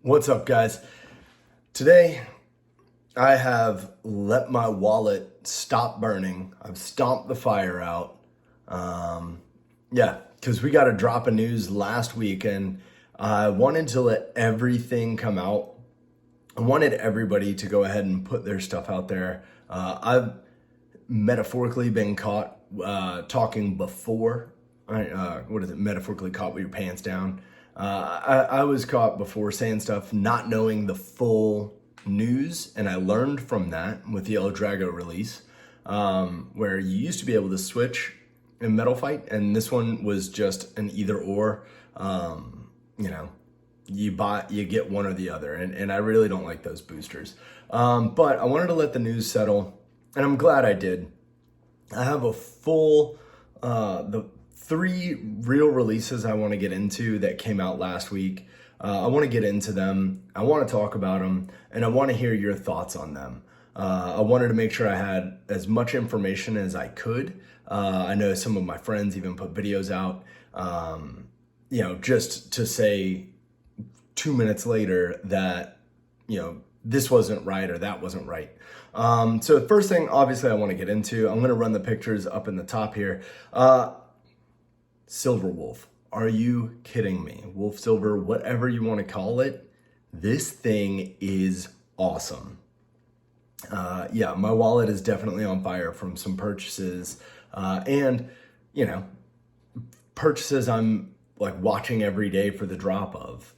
What's up, guys? Today, I have let my wallet stop burning. I've stomped the fire out. Because we got a drop of news last week and I wanted to let everything come out. I wanted everybody to go ahead and put their stuff out there. I've metaphorically been caught talking before. Metaphorically caught with your pants down. I was caught before saying stuff, not knowing the full news, and I learned from that with the El Drago release, where you used to be able to switch in Metal Fight, and this one was just an either or. You get one or the other, and I really don't like those boosters. But I wanted to let the news settle, and I'm glad I did. I have a full, the 3 real releases I want to get into that came out last week. I want to get into them. I want to talk about them, and I want to hear your thoughts on them. I wanted to make sure I had as much information as I could. I know some of my friends even put videos out, just to say 2 minutes later that, this wasn't right or that wasn't right. So the first thing, obviously, I want to get into, I'm going to run the pictures up in the top here. SIlverWolf. Are you kidding me? Wolf Silver, whatever you want to call it, this thing is awesome. My wallet is definitely on fire from some purchases. Purchases I'm like watching every day for the drop of.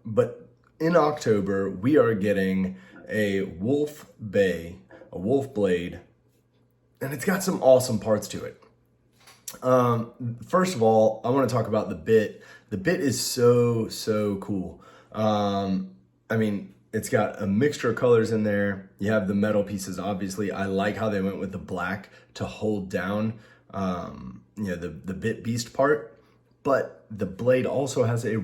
But in October, we are getting a Wolf Bay, a Wolf Blade, and it's got some awesome parts to it. First of all, I want to talk about the bit. The bit is so cool. It's got a mixture of colors in there. You have the metal pieces, obviously. I like how they went with the black to hold down, the bit beast part. But the blade also has a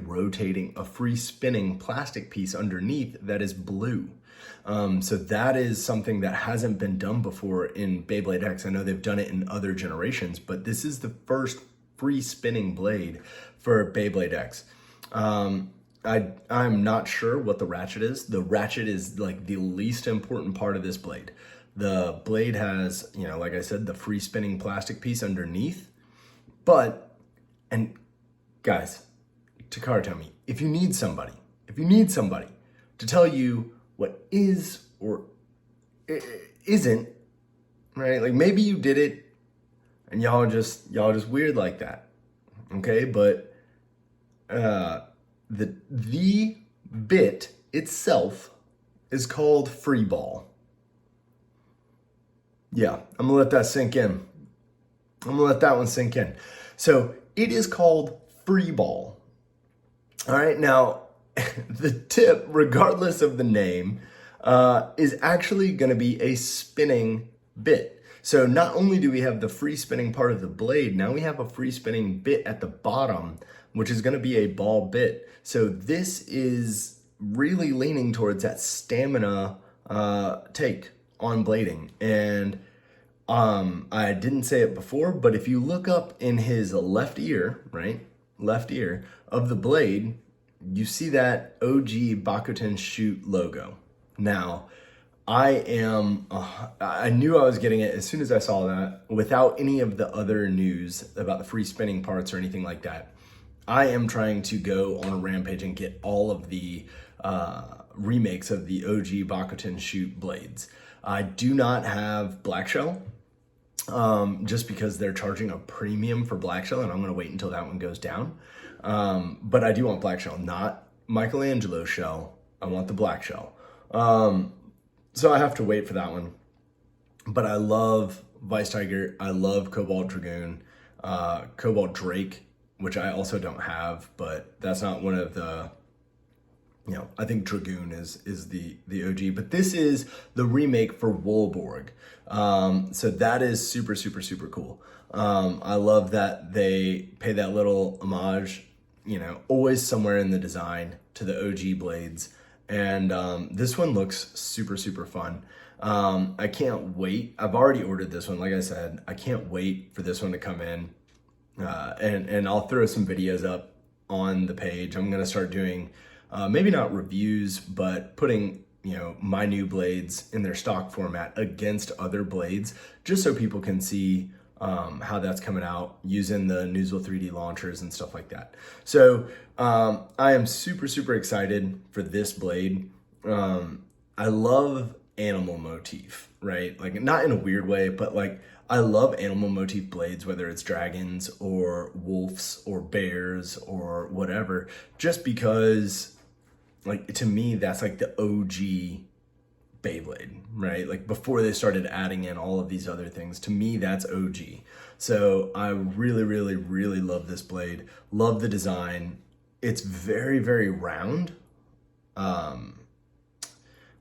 free spinning plastic piece underneath that is blue. So that is something that hasn't been done before in beybladex. I know they've done it in other generations, but this is the first free spinning blade for beybladex. I'm not sure what the ratchet is. The ratchet is like the least important part of this blade. The blade has, like I said, the free spinning plastic piece underneath. And guys, Takara told me, if you need somebody to tell you what is or isn't, right? Like maybe you did it and y'all just weird like that. Okay, but the bit itself is called free ball. Yeah, I'm gonna let that sink in. I'm gonna let that one sink in. So it is called free ball. All right, now the tip, regardless of the name, is actually going to be a spinning bit. So not only do we have the free spinning part of the blade, now we have a free spinning bit at the bottom, which is going to be a ball bit. So this is really leaning towards that stamina take on blading. And I didn't say it before, but if you look up in his left ear of the blade, you see that OG Bakuten Shoot logo. Now, I knew I was getting it as soon as I saw that without any of the other news about the free spinning parts or anything like that. I am trying to go on a rampage and get all of the remakes of the OG Bakuten Shoot blades. I do not have Black Shell, just because they're charging a premium for Black Shell, and I'm going to wait until that one goes down. But I do want Black Shell, not Michelangelo Shell. I want the Black Shell. So I have to wait for that one. But I love Vice Tiger. I love Cobalt Dragoon, Cobalt Drake, which I also don't have, but that's not one of the, I think Dragoon is the OG, but this is the remake for Wolborg. So that is super cool. I love that they pay that little homage, always somewhere in the design to the OG blades. And this one looks super fun. I can't wait. I've already ordered this one. Like I said, I can't wait for this one to come in. And I'll throw some videos up on the page. I'm going to start doing maybe not reviews, but putting, you know, my new blades in their stock format against other blades, just so people can see how that's coming out using the Newsel 3D launchers and stuff like that. So I am super, super excited for this blade. I love animal motif, right? Like, not in a weird way, but like, I love animal motif blades, whether it's dragons or wolves or bears or whatever, just because, like, to me, that's like the OG Beyblade, right? Like, before they started adding in all of these other things, to me, that's OG. So I really, really, really love this blade. Love the design. It's very, very round.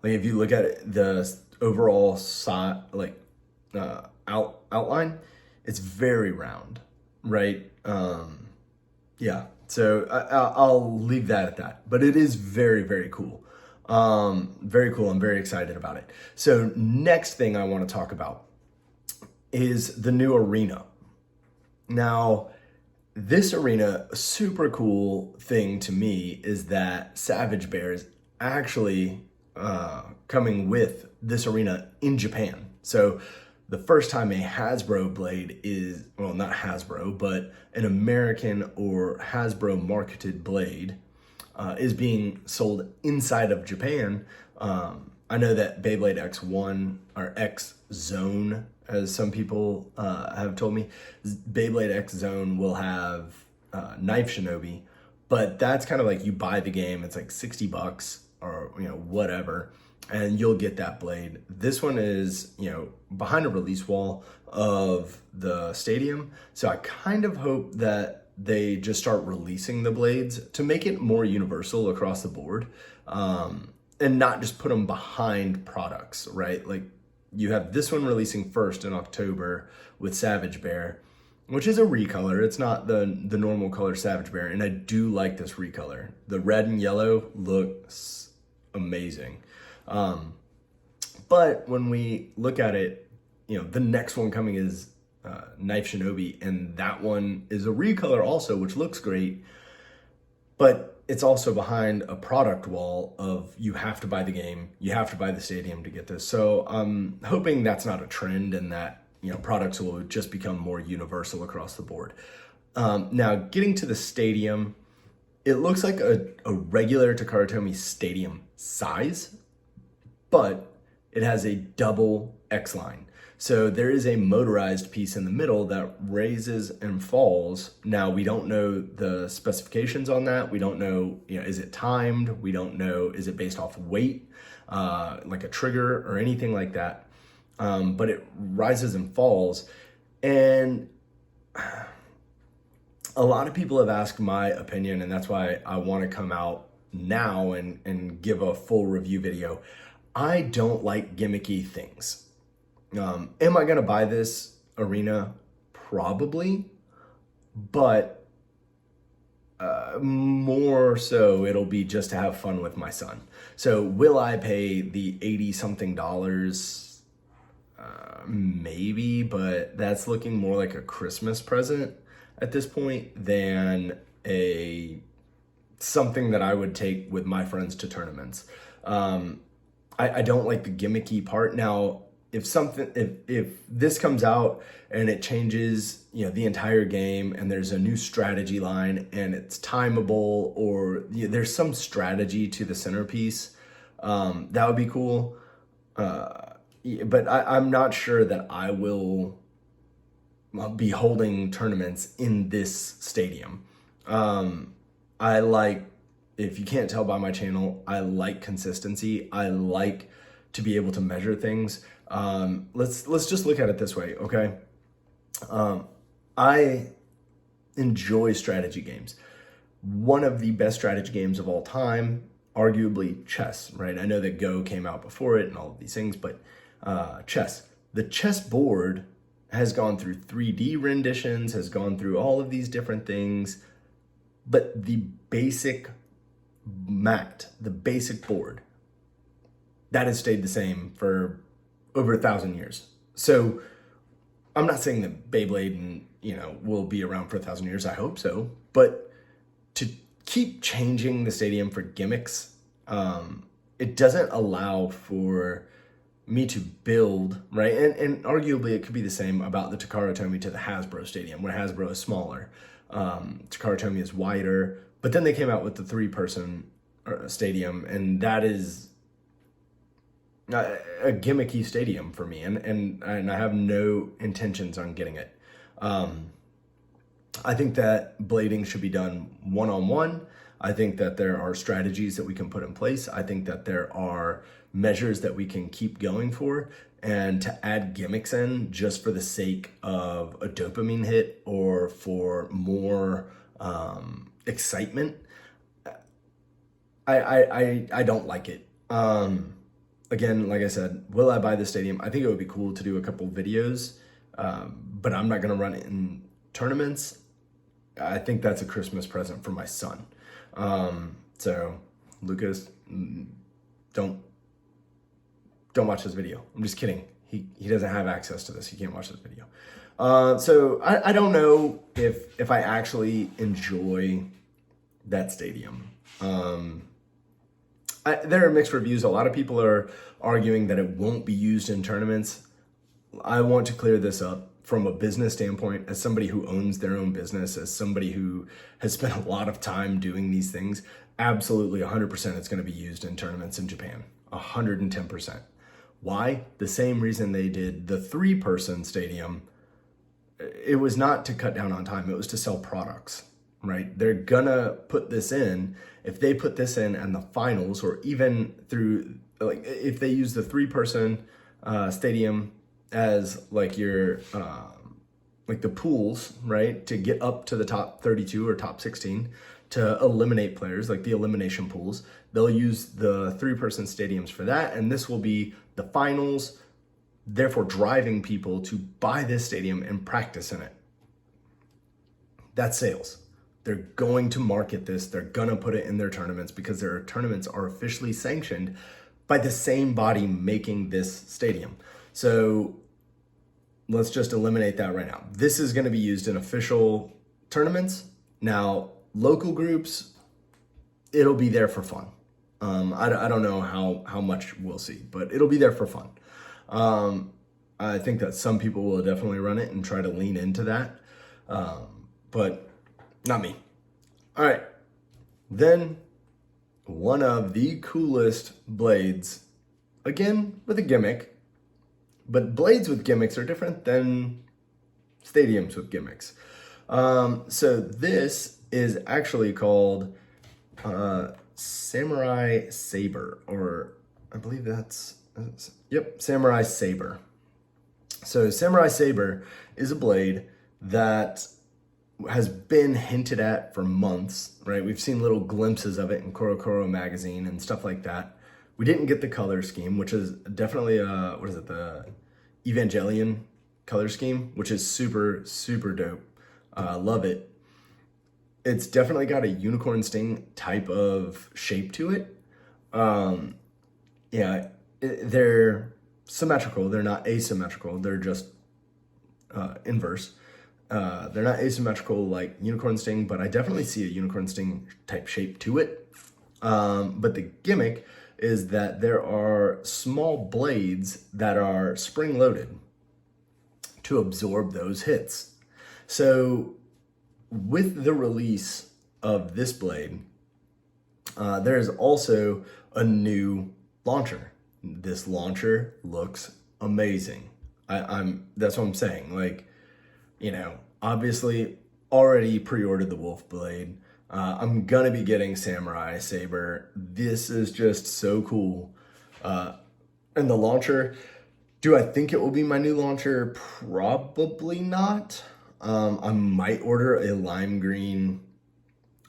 Like, if you look at it, the overall outline, it's very round, right? Yeah, so I'll leave that at that. But it is very, very cool. Very cool. I'm very excited about it. So next thing I want to talk about is the new arena. Now, this arena, a super cool thing to me is that Savage Bear is actually coming with this arena in Japan. So the first time a Hasbro blade is, well, not Hasbro, but an American or Hasbro marketed blade is being sold inside of Japan. I know that Beyblade X1 or X Zone, as some people have told me, Beyblade X Zone will have Knife Shinobi, but that's kind of like, you buy the game, it's like $60 or, you know, whatever, and you'll get that blade. This one is, you know, behind a release wall of the stadium. So I kind of hope that they just start releasing the blades to make it more universal across the board, and not just put them behind products, right? Like, you have this one releasing first in October with Savage Bear, which is a recolor. It's not the normal color Savage Bear, and I do like this recolor. The red and yellow looks amazing. But when we look at it, you know, the next one coming is Knife Shinobi, and that one is a recolor also, which looks great, but it's also behind a product wall of, you have to buy the game, you have to buy the stadium to get this. So I'm hoping that's not a trend, and that, you know, products will just become more universal across the board. Now, getting to the stadium, it looks like a regular Takara Tomy stadium size, but it has a double X line. So there is a motorized piece in the middle that raises and falls. Now, we don't know the specifications on that. We don't know, you know, is it timed? We don't know, is it based off weight, like a trigger or anything like that? But it rises and falls. And a lot of people have asked my opinion, and that's why I want to come out now and give a full review video. I don't like gimmicky things. Am I going to buy this arena? Probably, but more so it'll be just to have fun with my son. So will I pay the $80-something? Maybe, but that's looking more like a Christmas present at this point than something that I would take with my friends to tournaments. I don't like the gimmicky part. Now, if this comes out and it changes, you know, the entire game, and there's a new strategy line and it's timeable, or, you know, there's some strategy to the centerpiece, that would be cool. But I'm not sure that I will be holding tournaments in this stadium. I like, if you can't tell by my channel, I like consistency. I like to be able to measure things. Let's just look at it this way, okay? I enjoy strategy games. One of the best strategy games of all time, arguably chess, right? I know that Go came out before it and all of these things, but chess. The chess board has gone through 3D renditions, has gone through all of these different things, but the basic mat, the basic board, that has stayed the same for over 1,000 years. So I'm not saying that Beyblade will be around for 1,000 years. I hope so. But to keep changing the stadium for gimmicks. It doesn't allow for me to build, right? And arguably it could be the same about the Takara Tomy to the Hasbro stadium, where Hasbro is smaller. Takara Tomy is wider, but then they came out with the 3-person stadium, and that is a gimmicky stadium for me, and I have no intentions on getting it. I think that blading should be done one-on-one. I think that there are strategies that we can put in place. I think that there are measures that we can keep going for, and to add gimmicks in just for the sake of a dopamine hit or for more excitement, I don't like it. Again, like I said, will I buy the stadium? I think it would be cool to do a couple videos, but I'm not going to run it in tournaments. I think that's a Christmas present for my son. So Lucas, don't watch this video. I'm just kidding. He doesn't have access to this. He can't watch this video. So I don't know if I actually enjoy that stadium. There are mixed reviews. A lot of people are arguing that it won't be used in tournaments. I want to clear this up from a business standpoint, as somebody who owns their own business, as somebody who has spent a lot of time doing these things. Absolutely 100% it's going to be used in tournaments in Japan. 110%. Why? The same reason they did the 3-person stadium. It was not to cut down on time. It was to sell products, right? They're gonna put this in. If they put this in and the finals, or even through, like, if they use the 3-person stadium as like your, like the pools, right? To get up to the top 32 or top 16 to eliminate players, like the elimination pools. They'll use the 3-person stadiums for that. And this will be the finals, therefore driving people to buy this stadium and practice in it. That's sales. They're going to market this. They're going to put it in their tournaments because their tournaments are officially sanctioned by the same body making this stadium. So let's just eliminate that right now. This is going to be used in official tournaments. Now, local groups, it'll be there for fun. I don't know how much we'll see, but it'll be there for fun. I think that some people will definitely run it and try to lean into that, but not me. All right. Then one of the coolest blades, again with a gimmick, but blades with gimmicks are different than stadiums with gimmicks. So this is actually called SamuraiSaber, or I believe that's, yep, SamuraiSaber. So SamuraiSaber is a blade that has been hinted at for months, right? We've seen little glimpses of it in Korokoro magazine and stuff like that. We didn't get the color scheme, which is definitely the Evangelion color scheme, which is super, super dope. Love it. It's definitely got a unicorn sting type of shape to it. They're symmetrical. They're not asymmetrical. They're just inverse. They're not asymmetrical like unicorn sting, but I definitely see a unicorn sting type shape to it. But the gimmick is that there are small blades that are spring loaded to absorb those hits. So with the release of this blade, there is also a new launcher. This launcher looks amazing. That's what I'm saying. Like, obviously already pre-ordered the Wolf Blade. I'm gonna be getting SamuraiSaber. This is just so cool. And the launcher, do I think it will be my new launcher? Probably not. I might order a lime green.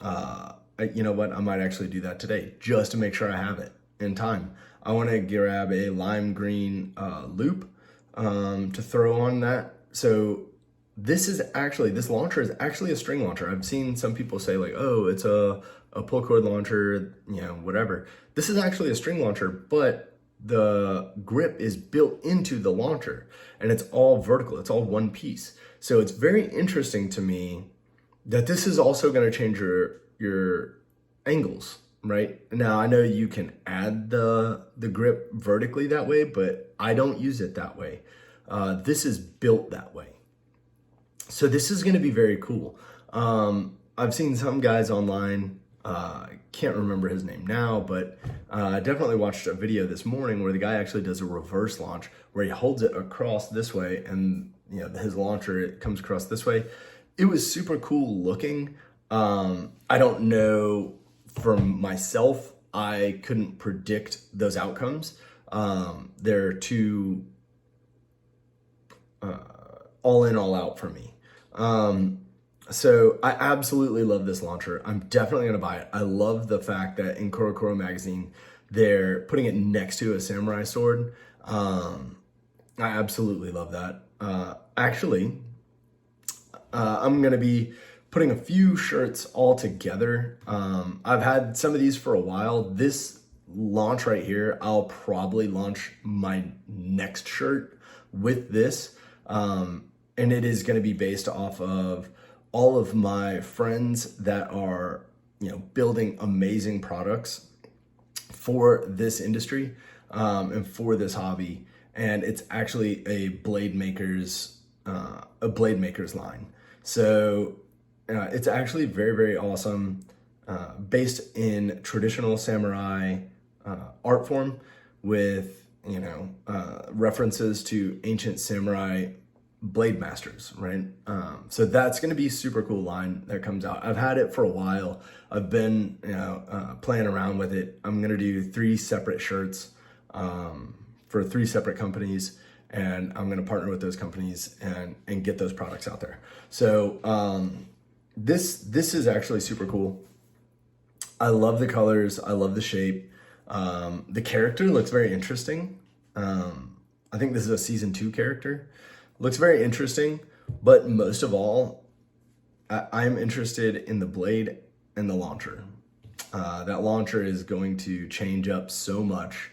You know what? I might actually do that today just to make sure I have it in time. I want to grab a lime green loop to throw on that. So this launcher is actually a string launcher. I've seen some people say like, oh, it's a pull cord launcher, whatever. This is actually a string launcher, but the grip is built into the launcher and it's all vertical. It's all one piece. So it's very interesting to me that this is also going to change your angles, right? Now I know you can add the grip vertically that way, but I don't use it that way. This is built that way. So this is going to be very cool. I've seen some guys online, I can't remember his name now, but I definitely watched a video this morning where the guy actually does a reverse launch where he holds it across this way and his launcher, it comes across this way. It was super cool looking. I don't know for myself, I couldn't predict those outcomes. They're too all in, all out for me. So I absolutely love this launcher. I'm definitely going to buy it. I love the fact that in Korokoro magazine, they're putting it next to a samurai sword. I absolutely love that. Actually, I'm going to be putting a few shirts all together. I've had some of these for a while. This launch right here, I'll probably launch my next shirt with this. And it is going to be based off of all of my friends that are, building amazing products for this industry, and for this hobby. And it's actually a blade maker's line. So it's actually very, very awesome, based in traditional samurai art form with, references to ancient samurai blade masters, right? So that's going to be super cool line that comes out. I've had it for a while. I've been, playing around with it. I'm going to do 3 separate shirts, for 3 separate companies, and I'm going to partner with those companies and get those products out there. So, this is actually super cool. I love the colors. I love the shape. The character looks very interesting. I think this is a season 2 character. Looks very interesting, but most of all, I'm interested in the blade and the launcher. That launcher is going to change up so much,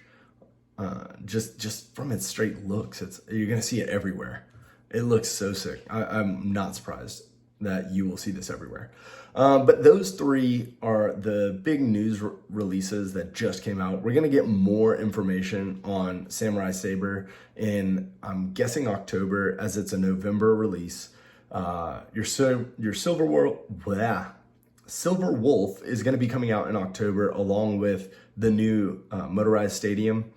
just from its straight looks. You're gonna see it everywhere. It looks so sick. I'm not surprised that you will see this everywhere. But those 3 are the big news releases that just came out. We're going to get more information on SamuraiSaber in, I'm guessing, October, as it's a November release. Your SilverWolf is going to be coming out in October, along with the new motorized stadium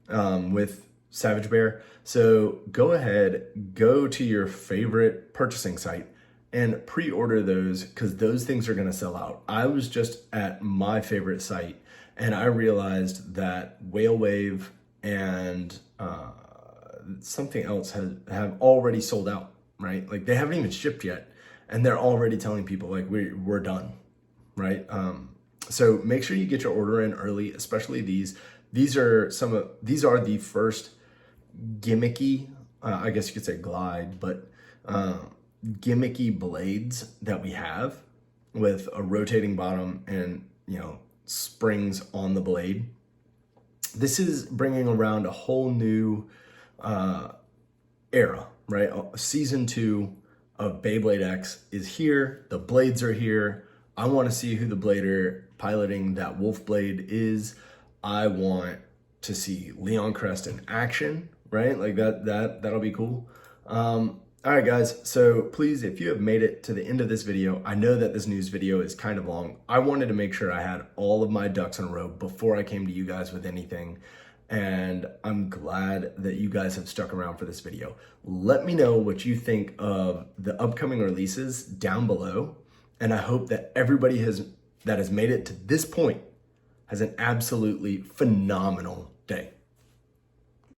with Savage Bear. So go ahead, go to your favorite purchasing site and pre-order those, because those things are going to sell out. I was just at my favorite site and I realized that Whale Wave and something else have already sold out, right? Like they haven't even shipped yet and they're already telling people like we're done, right? So make sure you get your order in early, especially these. These are the first gimmicky, I guess you could say glide, but gimmicky blades that we have with a rotating bottom and springs on the blade. This is bringing around a whole new era, right? Season 2 of beybladex is here. The blades are here. I want to see who the blader piloting that wolf blade is. I want to see Leon Crest in action, right? Like that'll be cool. All right, guys, so please, if you have made it to the end of this video, I know that this news video is kind of long. I wanted to make sure I had all of my ducks in a row before I came to you guys with anything, and I'm glad that you guys have stuck around for this video. Let me know what you think of the upcoming releases down below, and I hope that everybody that has made it to this point has an absolutely phenomenal day.